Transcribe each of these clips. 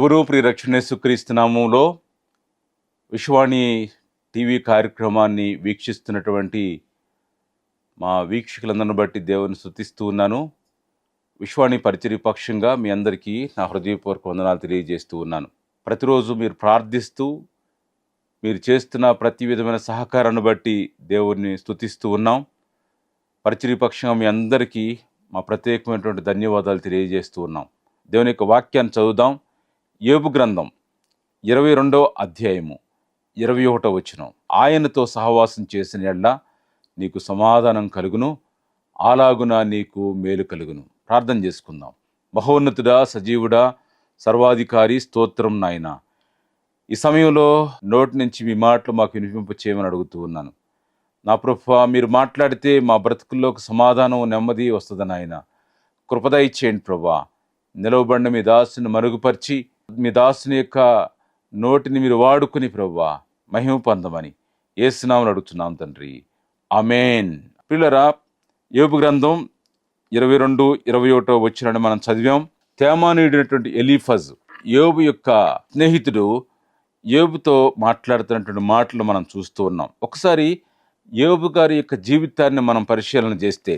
ప్రభువు ప్రియరక్షణ యేసుక్రీస్తు నామములో విశ్వాణి టీవీ కార్యక్రమాన్ని వీక్షిస్తున్నటువంటి మా వీక్షకులందరిని బట్టి దేవుని స్తుతిస్తూ ఉన్నాను. విశ్వాణి పరిచర్య పక్షంగా మీ అందరికీ నా హృదయపూర్వక వందనాలు తెలియజేస్తూ ఉన్నాను. ప్రతిరోజు మీరు ప్రార్థిస్తూ మీరు చేస్తున్న ప్రతి విధమైన సహకారాన్ని బట్టి దేవుణ్ణి స్తుతిస్తూ ఉన్నాం. పరిచర్య పక్షంగా మీ అందరికీ మా ప్రత్యేకమైనటువంటి ధన్యవాదాలు తెలియజేస్తూ ఉన్నాం. దేవుని యొక్క వాక్యాన్ని చదువుదాం. యోబు గ్రంథం 22వ అధ్యాయము 21వ వచనం. ఆయనతో సహవాసం చేసిన యెడల నీకు సమాధానం కలుగును, అలాగున నీకు మేలు కలుగును. ప్రార్థన చేసుకుందాం. మహోన్నతుడా, సజీవుడా, సర్వాధికారి, స్తోత్రం నాయన. ఈ సమయంలో నోటి నుంచి మీ మాటలు మాకు వినిపింప చేయమని అడుగుతూ ఉన్నాను. నా ప్రభువా, మీరు మాట్లాడితే మా బ్రతుకుల్లోకి సమాధానం, నెమ్మది వస్తుంది నాయన. కృప దయచేయండి ప్రభువా. నిలవబడిన మీ దాసుని మరుగుపరిచి మీ దాసుని యొక్క నోటిని మీరు వాడుకుని ప్రభువా మహిమ పొందమని యేసు నామమున అడుగుతున్నాం తండ్రి, ఆమేన్. ప్రియులారా, యోబు గ్రంథం 22-21 వచనాన్ని మనం చదివాం. తేమానీయుడైనటువంటి ఎలీఫజ్ యోబు యొక్క స్నేహితుడు యోబుతో మాట్లాడుతున్నటువంటి మాటలు మనం చూస్తూ ఉన్నాం. ఒకసారి యోబు గారి యొక్క జీవితాన్ని మనం పరిశీలన చేస్తే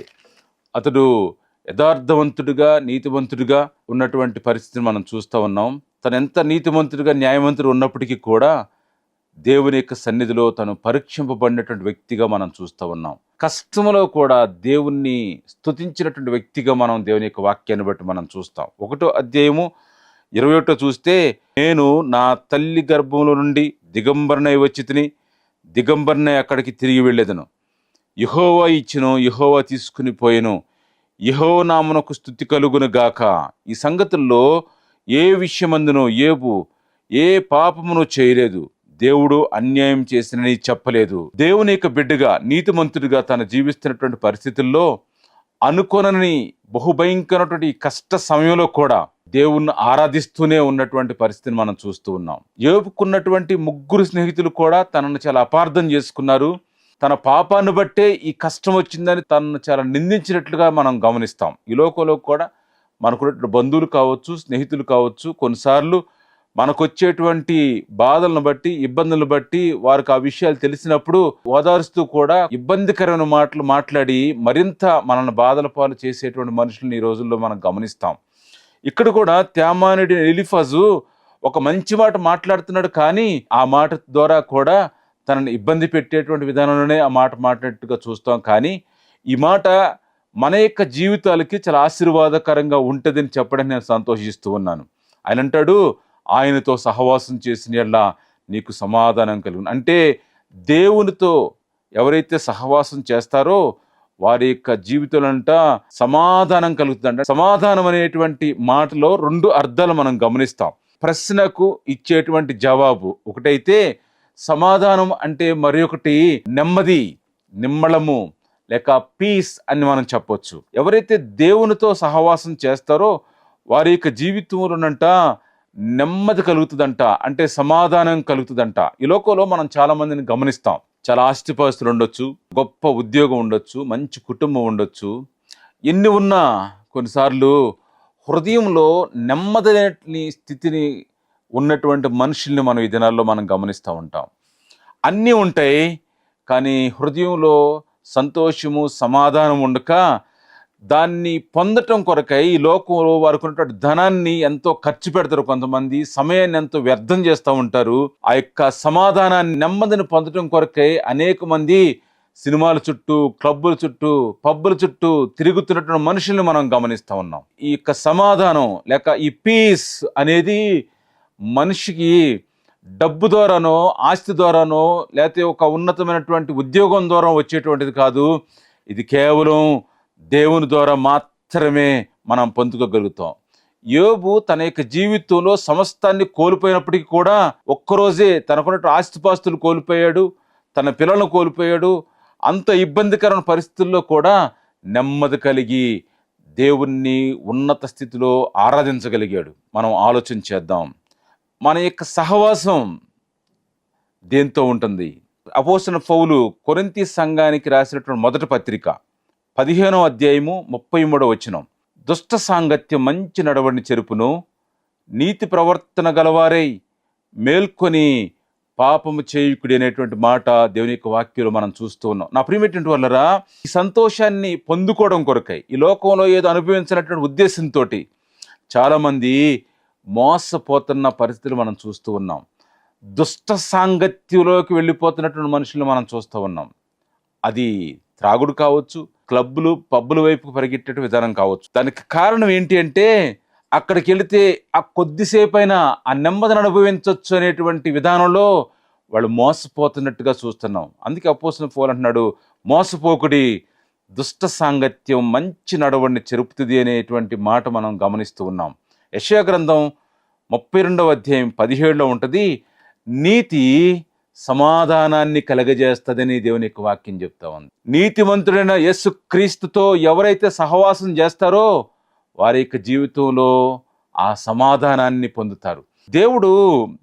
అతడు యథార్థవంతుడిగా, నీతివంతుడిగా ఉన్నటువంటి పరిస్థితిని మనం చూస్తూ ఉన్నాం. తను ఎంత నీతివంతుడిగా, న్యాయవంతుడు ఉన్నప్పటికీ కూడా దేవుని యొక్క సన్నిధిలో తను పరీక్షింపబడినటువంటి వ్యక్తిగా మనం చూస్తూ ఉన్నాం. కష్టంలో కూడా దేవుణ్ణి స్తుతించినటువంటి వ్యక్తిగా మనం దేవుని యొక్క వాక్యాన్ని బట్టి మనం చూస్తాం. 1వ అధ్యాయము 21 చూస్తే, నేను నా తల్లి గర్భంలో నుండి దిగంబరనై వచ్చి తిని దిగంబరనై అక్కడికి తిరిగి వెళ్ళేదను. యెహోవా ఇచ్చెను, యెహోవా తీసుకుని పోయెను, యెహోవా నామమునకు స్తుతి కలుగును గాక. ఈ సంగతుల్లో ఏ విషయమందునో యోబు ఏ పాపమును చేయలేదు, దేవుడు అన్యాయం చేసినని చెప్పలేదు. దేవుని యొక్క బిడ్డగా, నీతిమంతుడిగా తను జీవిస్తున్నటువంటి పరిస్థితుల్లో అనుకోనని బహుభయంకరమైనటువంటి కష్ట సమయంలో కూడా దేవుణ్ణి ఆరాధిస్తూనే ఉన్నటువంటి పరిస్థితిని మనం చూస్తూ ఉన్నాం. యోబుకున్నటువంటి 3 స్నేహితులు కూడా తనను చాలా అపార్థం చేసుకున్నారు. తన పాపాన్ని బట్టే ఈ కష్టం వచ్చిందని తనను చాలా నిందించినట్లుగా మనం గమనిస్తాం. ఈ లోకంలో కూడా మనకున్న బంధువులు కావచ్చు, స్నేహితులు కావచ్చు, కొన్నిసార్లు మనకు వచ్చేటువంటి బాధలను బట్టి, ఇబ్బందులను బట్టి వారికి ఆ విషయాలు తెలిసినప్పుడు ఓదారుస్తూ కూడా ఇబ్బందికరమైన మాటలు మాట్లాడి మరింత మనల్ని బాధల పాలు చేసేటువంటి మనుషులను ఈ రోజుల్లో మనం గమనిస్తాం. ఇక్కడ కూడా తేమానీయుడైన ఎలీఫజు ఒక మంచి మాట మాట్లాడుతున్నాడు, కానీ ఆ మాట ద్వారా కూడా తనని ఇబ్బంది పెట్టేటువంటి విధానంలోనే ఆ మాట మాట్లాడినట్టుగా చూస్తాం. కానీ ఈ మాట మన యొక్క జీవితాలకి చాలా ఆశీర్వాదకరంగా ఉంటుందని చెప్పడానికి నేను సంతోషిస్తూ ఉన్నాను. ఆయన అంటాడు, ఆయనతో సహవాసం చేసిన యెడల నీకు సమాధానం కలుగును. అంటే దేవునితో ఎవరైతే సహవాసం చేస్తారో వారి యొక్క జీవితంలోంట సమాధానం కలుగుతుందంట. సమాధానం అనేటువంటి మాటలో 2 అర్థాలు మనం గమనిస్తాం. ప్రశ్నకు ఇచ్చేటువంటి జవాబు ఒకటైతే, సమాధానం అంటే మరి ఒకటి నెమ్మది, నిమ్మళము లేక పీస్ అని మనం చెప్పొచ్చు. ఎవరైతే దేవునితో సహవాసం చేస్తారో వారి యొక్క జీవితంలోనంట నెమ్మది కలుగుతుందంట, అంటే సమాధానం కలుగుతుందంట. ఈ లోకంలో మనం చాలా మందిని గమనిస్తాం. చాలా ఆస్తిపాస్తులు ఉండొచ్చు, గొప్ప ఉద్యోగం ఉండొచ్చు, మంచి కుటుంబం ఉండొచ్చు. ఎన్ని ఉన్నా కొన్నిసార్లు హృదయంలో నెమ్మది స్థితిని ఉన్నటువంటి మనుషుల్ని మనం ఈ దినాల్లో మనం గమనిస్తూ ఉంటాం. అన్నీ ఉంటాయి, కానీ హృదయంలో సంతోషము, సమాధానం ఉండక దాన్ని పొందటం కొరకై ఈ లోకంలో వారికి ఉన్నటువంటి ధనాన్ని ఎంతో ఖర్చు పెడతారు. కొంతమంది సమయాన్ని ఎంతో వ్యర్థం చేస్తూ ఉంటారు. ఆ యొక్క సమాధానాన్ని, నెమ్మదిని పొందటం కొరకై అనేక మంది సినిమాల చుట్టూ, క్లబ్బుల చుట్టూ, పబ్బుల చుట్టూ తిరుగుతున్నటువంటి మనుషుల్ని మనం గమనిస్తూ ఉన్నాం. ఈ యొక్క సమాధానం లేక ఈ పీస్ అనేది మనిషికి డబ్బు ద్వారానో, ఆస్తి ద్వారానో, లేకపోతే ఒక ఉన్నతమైనటువంటి ఉద్యోగం ద్వారా వచ్చేటువంటిది కాదు. ఇది కేవలం దేవుని ద్వారా మాత్రమే మనం పొందుకోగలుగుతాం. యోబు తన యొక్క జీవితంలో సమస్తాన్ని కోల్పోయినప్పటికీ కూడా ఒక్కరోజే తనకున్నట్టు ఆస్తిపాస్తులు కోల్పోయాడు, తన పిల్లలను కోల్పోయాడు. అంత ఇబ్బందికరమైన పరిస్థితుల్లో కూడా నెమ్మది కలిగి దేవుణ్ణి ఉన్నత స్థితిలో ఆరాధించగలిగాడు. మనం ఆలోచన చేద్దాం, మన యొక్క సహవాసం దేంతో ఉంటుంది? అపోస్తలుడైన పౌలు కొరింథీ సంఘానికి రాసినటువంటి మొదటి పత్రిక 15వ అధ్యాయము 33వ వచనం. దుష్ట సాంగత్యం మంచి నడవడిని చెరుపును, నీతి ప్రవర్తన గలవారై మేల్కొని పాపము చేయుకుడి అనేటువంటి మాట దేవుని యొక్క వాక్యంలో మనం చూస్తూ ఉన్నాం. నా ప్రియమైనటువంటి వాళ్ళరా, ఈ సంతోషాన్ని పొందుకోవడం కొరకై, ఈ లోకంలో ఏదో అనుభవించినటువంటి ఉద్దేశంతో చాలామంది మోసపోతున్న పరిస్థితులు మనం చూస్తూ ఉన్నాం. దుష్ట సాంగత్యంలోకి వెళ్ళిపోతున్నటువంటి మనుషులను మనం చూస్తూ ఉన్నాం. అది త్రాగుడు కావచ్చు, క్లబ్బులు పబ్బుల వైపు పరిగెట్టే విధానం కావచ్చు. దానికి కారణం ఏంటి అంటే, అక్కడికి వెళితే ఆ కొద్దిసేపైనా ఆ నెమ్మదిని అనుభవించవచ్చు అనేటువంటి విధానంలో వాళ్ళు మోసపోతున్నట్టుగా చూస్తున్నాం. అందుకే అపోస్తలుడైన పౌలు అంటున్నాడు, మోసపోకుడి, దుష్ట సాంగత్యం మంచి నడవడిని చెరుపుతుంది అనేటువంటి మాట మనం గమనిస్తూ ఉన్నాం. యెషయా గ్రంథం 32వ అధ్యాయం 17లో ఉంటుంది, నీతి సమాధానాన్ని కలగజేస్తుందని దేవుని యొక్క వాక్యం చెప్తా ఉంది. నీతిమంతుడైన యేసుక్రీస్తుతో ఎవరైతే సహవాసం చేస్తారో వారి యొక్క జీవితంలో ఆ సమాధానాన్ని పొందుతారు. దేవుడు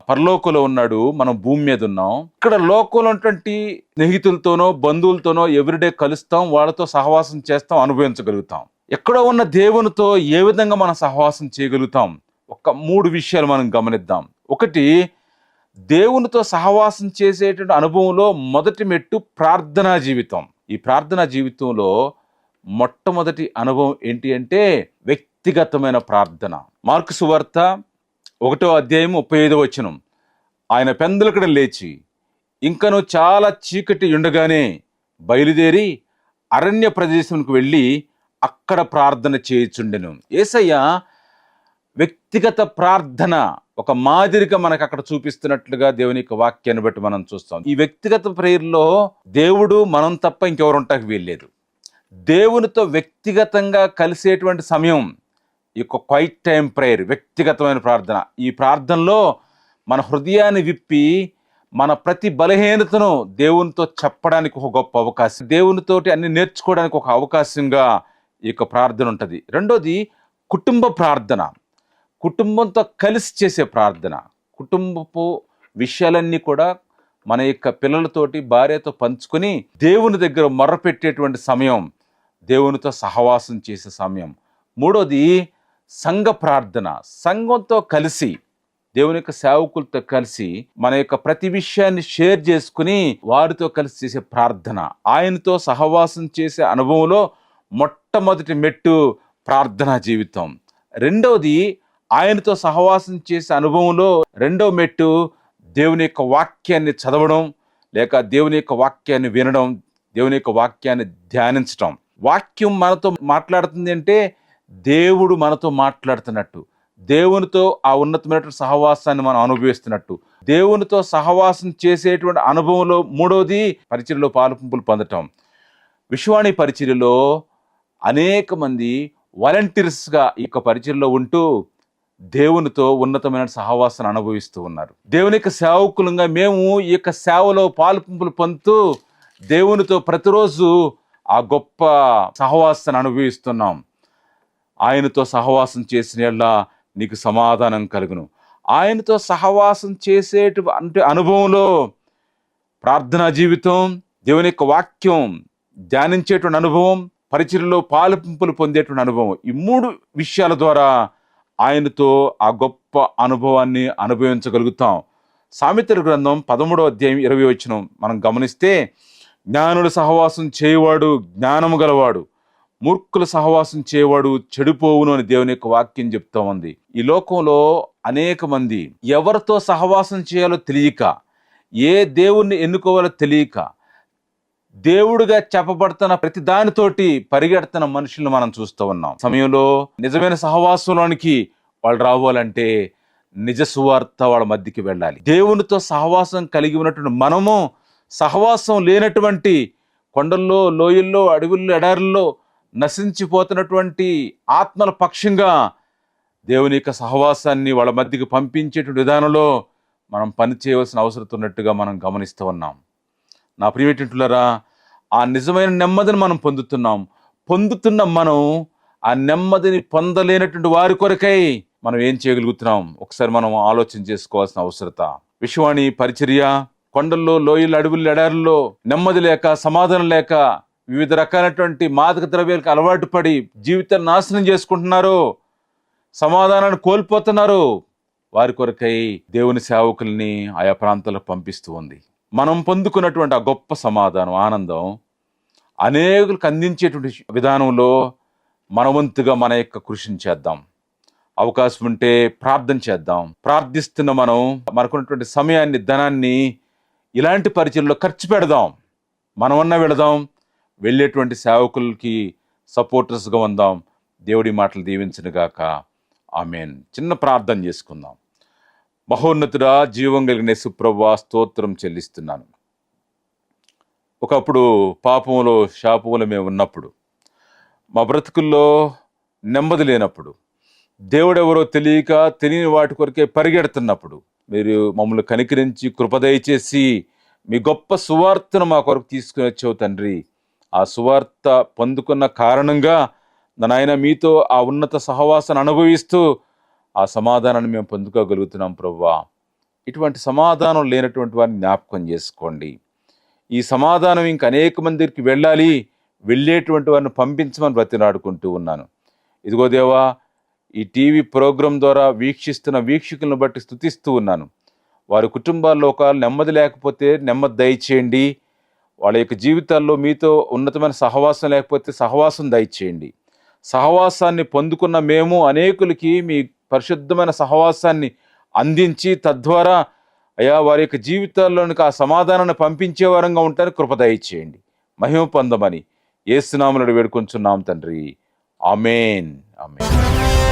పరలోకంలో ఉన్నాడు, మనం భూమి మీద ఉన్నాం. ఇక్కడ లోకంలో ఉన్నటువంటి స్నేహితులతోనో బంధువులతోనో ఎవ్రీడే కలుస్తాం, వాళ్ళతో సహవాసం చేస్తాం, అనుభవించగలుగుతాం. ఎక్కడో ఉన్న దేవునితో ఏ విధంగా మనం సహవాసం చేయగలుగుతాం? ఒక 3 విషయాలు మనం గమనిద్దాం. ఒకటి, దేవునితో సహవాసం చేసేటువంటి అనుభవంలో మొదటి మెట్టు ప్రార్థనా జీవితం. ఈ ప్రార్థనా జీవితంలో మొట్టమొదటి అనుభవం ఏంటి అంటే వ్యక్తిగతమైన ప్రార్థన. మార్కు సువార్త 1వ అధ్యాయం 35వ వచనం, ఆయన పెందలకడ లేచి ఇంకను చాలా చీకటి ఉండగానే బయలుదేరి అరణ్య ప్రదేశంకు వెళ్ళి అక్కడ ప్రార్థన చేయుచుండెను. యేసయ్య వ్యక్తిగత ప్రార్థన ఒక మాదిరిగా మనకు అక్కడ చూపిస్తున్నట్లుగా దేవుని యొక్క వాక్యాన్ని బట్టి మనం చూస్తాం. ఈ వ్యక్తిగత ప్రేయర్లో దేవుడు మనం తప్ప ఇంకెవరు ఉంటాకి వీల్లేదు. దేవునితో వ్యక్తిగతంగా కలిసేటువంటి సమయం ఈ యొక్క క్వైట్ టైం ప్రేయర్, వ్యక్తిగతమైన ప్రార్థన. ఈ ప్రార్థనలో మన హృదయాన్ని విప్పి మన ప్రతి బలహీనతను దేవునితో చెప్పడానికి ఒక గొప్ప అవకాశం, దేవునితోటి అన్ని నేర్చుకోవడానికి ఒక అవకాశంగా ఈ యొక్క ప్రార్థన ఉంటుంది. రెండోది కుటుంబ ప్రార్థన, కుటుంబంతో కలిసి చేసే ప్రార్థన. కుటుంబపు విషయాలన్నీ కూడా మన యొక్క పిల్లలతోటి భార్యతో పంచుకొని దేవుని దగ్గర మొర్రపెట్టేటువంటి సమయం, దేవునితో సహవాసం చేసే సమయం. మూడోది సంఘ ప్రార్థన, సంఘంతో కలిసి దేవుని యొక్క సేవకులతో కలిసి మన యొక్క ప్రతి విషయాన్ని షేర్ చేసుకుని వారితో కలిసి చేసే ప్రార్థన. ఆయనతో సహవాసం చేసే అనుభవంలో మొట్టమొదటి మెట్టు ప్రార్థనా జీవితం. రెండవది ఆయనతో సహవాసం చేసే అనుభవంలో రెండవ మెట్టు దేవుని యొక్క వాక్యాన్ని చదవడం, లేక దేవుని యొక్క వాక్యాన్ని వినడం, దేవుని యొక్క వాక్యాన్ని ధ్యానించడం. వాక్యం మనతో మాట్లాడుతుంది అంటే దేవుడు మనతో మాట్లాడుతున్నట్టు, దేవునితో ఆ ఉన్నతమైనటువంటి సహవాసాన్ని మనం అనుభవిస్తున్నట్టు. దేవునితో సహవాసం చేసేటువంటి అనుభవంలో మూడవది పరిచర్యలో పాలుపంపులు పొందటం. విశ్వాణి పరిచర్యలో అనేక మంది వాలంటీర్స్గా ఈ యొక్క పరిచర్యలో ఉంటూ దేవునితో ఉన్నతమైన సహవాసాన్ని అనుభవిస్తూ ఉన్నారు. దేవుని యొక్క సేవకులంగా మేము ఈ యొక్క సేవలో పాలుపంపులు పొందుతూ దేవునితో ప్రతిరోజు ఆ గొప్ప సహవాసాన్ని అనుభవిస్తున్నాం. ఆయనతో సహవాసం చేసిన నీకు సమాధానం కలుగును. ఆయనతో సహవాసం చేసేటువంటి అనుభవంలో ప్రార్థనా జీవితం, దేవుని యొక్క వాక్యం ధ్యానించేటువంటి అనుభవం, పరిచర్యలో పాలుపంపులు పొందేటువంటి అనుభవం, ఈ 3 విషయాల ద్వారా ఆయనతో ఆ గొప్ప అనుభవాన్ని అనుభవించగలుగుతాం. సామెతల గ్రంథం 13వ అధ్యాయం 20వ వచనం మనం గమనిస్తే, జ్ఞానుల సహవాసం చేయవాడు జ్ఞానము గలవాడు, మూర్ఖుల సహవాసం చేయవాడు చెడిపోవును అని దేవుని యొక్క వాక్యం చెప్తా ఉంది. ఈ లోకంలో అనేక మంది ఎవరితో సహవాసం చేయాలో తెలియక, ఏ దేవుణ్ణి ఎన్నుకోవాలో తెలియక, దేవుడుగా చెప్పబడుతున్న ప్రతి దానితోటి పరిగెడుతున్న మనుషులను మనం చూస్తూ ఉన్నాం. సమయంలో నిజమైన సహవాసంలోనికి వాళ్ళు రావాలంటే నిజ సువార్త వాళ్ళ మధ్యకి వెళ్ళాలి. దేవునితో సహవాసం కలిగి ఉన్నటువంటి మనము సహవాసం లేనటువంటి కొండల్లో, లోయల్లో, అడవుల్లో, ఎడారుల్లో నశించిపోతున్నటువంటి ఆత్మల పక్షంగా దేవుని యొక్క సహవాసాన్ని వాళ్ళ మధ్యకి పంపించేటువంటి విధానంలో మనం పని చేయవలసిన అవసరం ఉన్నట్టుగా మనం గమనిస్తూ ఉన్నాం. నా ప్రియమైనటువంటివారా, ఆ నిజమైన నెమ్మదిని మనం పొందుతున్న మనం ఆ నెమ్మదిని పొందలేనటువంటి వారి కొరకై మనం ఏం చేయగలుగుతున్నాం ఒకసారి మనం ఆలోచన చేసుకోవాల్సిన అవసరత. విశ్వాణి పరిచర్య కొండల్లో, లోయల్లో, అడవుల్లో, ఎడారుల్లో నెమ్మది లేక, సమాధానం లేక, వివిధ రకాలైనటువంటి మాదక ద్రవ్యాలకు అలవాటు పడి జీవితాన్ని నాశనం చేసుకుంటున్నారు, సమాధానాన్ని కోల్పోతున్నారు. వారి కొరకై దేవుని సేవకుల్ని ఆయా ప్రాంతాలకు పంపిస్తూ ఉంది. మనం పొందుకున్నటువంటి ఆ గొప్ప సమాధానం, ఆనందం అనేకులకు అందించేటువంటి విధానంలో మనవంతుగా మన యొక్క కృషిని చేద్దాం. అవకాశం ఉంటే ప్రార్థన చేద్దాం. ప్రార్థిస్తున్న మనం మనకున్నటువంటి సమయాన్ని, ధనాన్ని ఇలాంటి పరిచయంలో ఖర్చు పెడదాం. మనమన్నా వెళదాం, వెళ్ళేటువంటి సేవకులకి సపోర్టర్స్గా ఉందాం. దేవుడి మాటలు దీవించును గాక. ఆమేన్. చిన్న ప్రార్థన చేసుకుందాం. మహోన్నతుడా, జీవం కలిగిన యేసు ప్రభువా, స్తోత్రం చెల్లిస్తున్నాను. ఒకప్పుడు పాపంలో, శాపంలో మేము ఉన్నప్పుడు, మా బ్రతుకుల్లో నెమ్మది లేనప్పుడు, దేవుడెవరో తెలియక తెలియని వాటి కొరకే పరిగెడుతున్నప్పుడు మీరు మమ్మల్ని కనికరించి కృప దయచేసి మీ గొప్ప సువార్తను మా కొరకు తీసుకుని వచ్చావు తండ్రి. ఆ సువార్త పొందుకున్న కారణంగా నాయన మీతో ఆ ఉన్నత సహవాసాన్ని అనుభవిస్తూ ఆ సమాధానాన్ని మేము పొందుకోగలుగుతున్నాం ప్రభువా. ఇటువంటి సమాధానం లేనటువంటి వారిని జ్ఞాపకం చేసుకోండి. ఈ సమాధానం ఇంక అనేక మంది దగ్గరికి వెళ్ళాలి, వెళ్ళేటువంటి వారిని పంపించమని బ్రతిలాడుకుంటూ ఉన్నాను. ఇదిగో దేవా, ఈ టీవీ ప్రోగ్రాం ద్వారా వీక్షిస్తున్న వీక్షకులను బట్టి స్తుతిస్తూ ఉన్నాను. వారి కుటుంబాల్లో ఒకవేళ నెమ్మది లేకపోతే నెమ్మది దయచేయండి. వాళ్ళ యొక్క జీవితాల్లో మీతో ఉన్నతమైన సహవాసం లేకపోతే సహవాసం దయచేయండి. సహవాసాన్ని పొందుకున్న మేము అనేకులకి మీ పరిశుద్ధమైన సహవాసాన్ని అందించి తద్వారా అయా వారి యొక్క జీవితాల్లోనికి ఆ సమాధానాన్ని పంపించే వారంగా ఉంటారని కృప దయచేయండి. మహిమ పొందమని యేసు నామములో వేడుకొంచున్నాం తండ్రి. ఆమేన్. ఆమేన్.